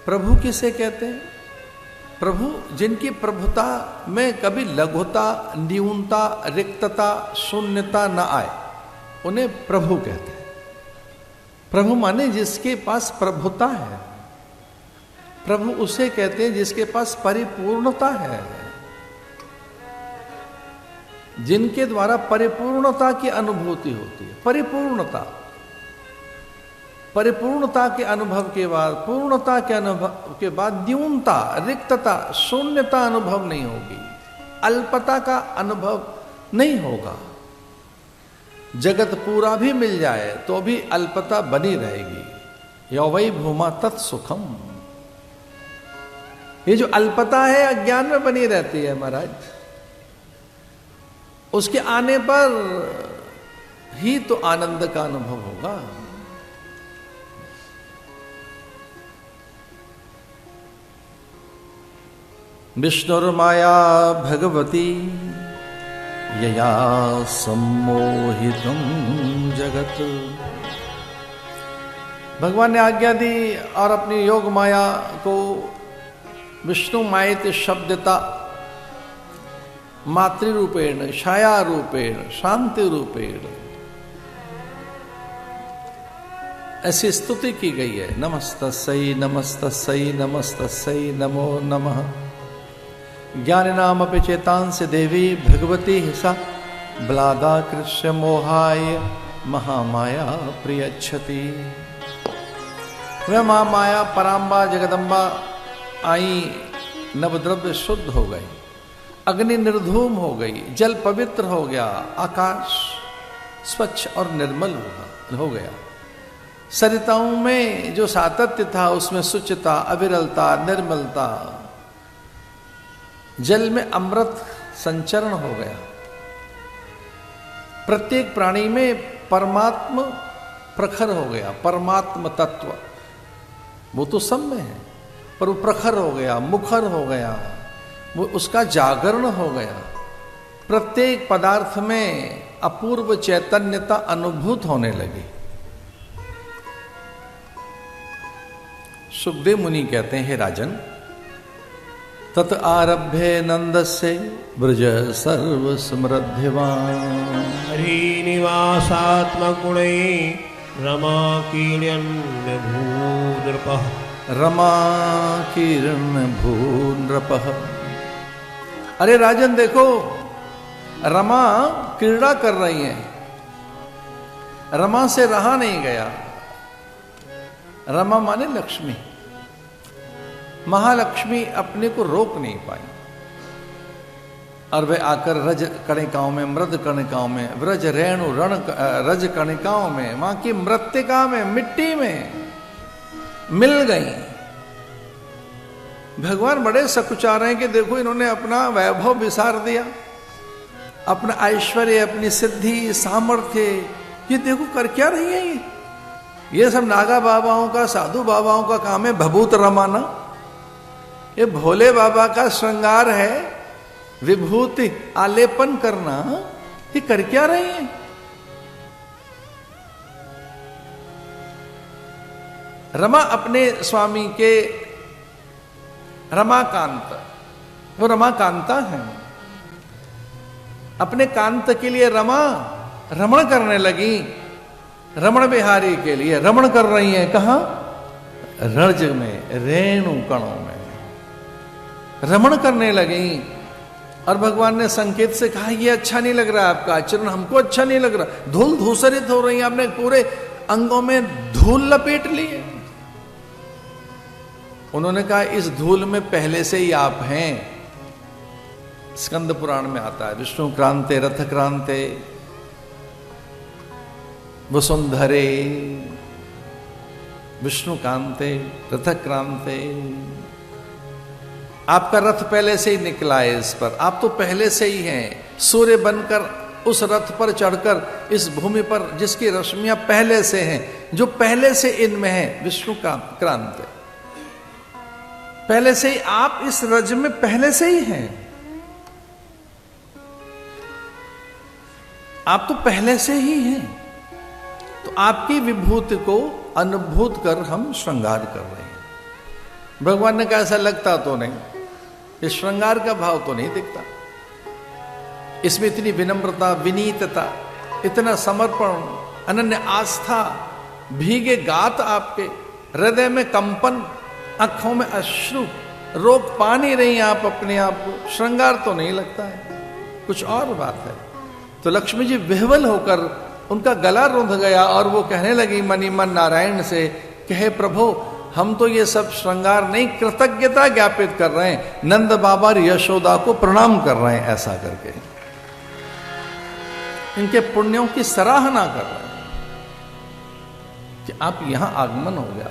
प्रभु किसे कहते हैं? प्रभु जिनकी प्रभुता में कभी लघुता, न्यूनता, रिक्तता, शून्यता न आए, उन्हें प्रभु कहते हैं। प्रभु माने जिसके पास प्रभुता है। प्रभु उसे कहते हैं जिसके पास परिपूर्णता है, जिनके द्वारा परिपूर्णता की अनुभूति होती है। परिपूर्णता के अनुभव के बाद, पूर्णता के अनुभव के बाद न्यूनता, रिक्तता, शून्यता अनुभव नहीं होगी, अल्पता का अनुभव नहीं होगा। जगत पूरा भी मिल जाए तो भी अल्पता बनी रहेगी। यौवै भूमा तत्सुखम। ये जो अल्पता है अज्ञान में बनी रहती है महाराज, उसके आने पर ही तो आनंद का अनुभव होगा। विष्णुर्माया भगवती यया सम्मोहितम जगत। भगवान ने आज्ञा दी और अपनी योग माया को विष्णु मायित शब्दता मातृरूपेण, छाया रूपेण, शांति रूपेण ऐसी स्तुति की गई है। नमस्तस्यै नमस्तस्यै नमस्तस्यै नमो नमः। ज्ञान नाम अपि चेतांसि देवी भगवती सा ब्लादा कृष्ण मोहाय महामाया प्रियच्छति। वह महामाया पराम्बा जगदम्बा आई, नवद्रव्य शुद्ध हो गई, अग्नि निर्धूम हो गई, जल पवित्र हो गया, आकाश स्वच्छ और निर्मल हो गया। सरिताओं में जो सातत्य था उसमें शुचिता, अविरलता, निर्मलता, जल में अमृत संचरण हो गया। प्रत्येक प्राणी में परमात्म प्रखर हो गया। परमात्म तत्व वो तो सब में है, पर वो प्रखर हो गया, मुखर हो गया, वो उसका जागरण हो गया। प्रत्येक पदार्थ में अपूर्व चैतन्यता अनुभूत होने लगी। सुखदेव मुनि कहते हैं, हे राजन, तत आरभ्य नंदस्य ब्रज सर्व समृद्धिवान। हरिनिवासात्मगुणे रमा कीर्ण्य भूनृपः। रमा कीर्ण भूनृपः। अरे राजन देखो, रमा क्रीड़ा कर रही है, रमा से रहा नहीं गया। रमा माने लक्ष्मी। महालक्ष्मी अपने को रोक नहीं पाई और वे आकर रज कणिकाओं में, मृद कणिकाओं में, व्रज रेणु रण रज कणिकाओं में, मां की मृत्तिका में, मिट्टी में मिल गई। भगवान बड़े सकुचा रहे हैं कि देखो इन्होंने अपना वैभव विसार दिया, अपना ऐश्वर्य, अपनी सिद्धि, सामर्थ्य, ये देखो कर क्या रही है। ये सब नागा बाबाओं का, साधु बाबाओं का काम है भभूत रमाना। ये भोले बाबा का श्रृंगार है, विभूति आलेपन करना। ये कर क्या रही है। रमा अपने स्वामी के रमाकांत, वो रमाकांता है, अपने कांत के लिए रमा रमण करने लगी। रमण बिहारी के लिए रमण कर रही है। कहां? रज में, रेणु कणों में रमण करने लगी। और भगवान ने संकेत से कहा, ये अच्छा नहीं लग रहा आपका आचरण, हमको अच्छा नहीं लग रहा। धूल धूसरित हो रही है, आपने पूरे अंगों में धूल लपेट ली है। उन्होंने कहा, इस धूल में पहले से ही आप हैं। स्कंद पुराण में आता है, विष्णु क्रांते रथ क्रांते वसुंधरे विष्णु कांते रथ क्रांते। आपका रथ पहले से ही निकला है इस पर, आप तो पहले से ही हैं। सूर्य बनकर उस रथ पर चढ़कर इस भूमि पर जिसकी रश्मियां पहले से हैं, जो पहले से इनमें है, विष्णु क्रांति। पहले से ही आप इस रज में पहले से ही हैं। आप तो पहले से ही हैं। तो आपकी विभूति को अनुभूत कर हम श्रृंगार कर रहे हैं। भगवान ने कहा ऐसा लगता तो नहीं, ये श्रृंगार का भाव तो नहीं दिखता, इसमें इतनी विनम्रता, विनीतता, इतना समर्पण, अनन्य आस्था, भीगे गात आपके, हृदय में कंपन, आंखों में अश्रु, रोक पा नहीं रही आप अपने आप को, श्रृंगार तो नहीं लगता है, कुछ और बात है। तो लक्ष्मी जी विह्वल होकर उनका गला रुंध गया और वो कहने लगी मनी मन नारायण से, कहे प्रभु हम तो ये सब श्रृंगार नहीं, कृतज्ञता ज्ञापित कर रहे हैं, नंद बाबा और यशोदा को प्रणाम कर रहे हैं, ऐसा करके इनके पुण्यों की सराहना कर रहे हैं कि आप यहां आगमन हो गया।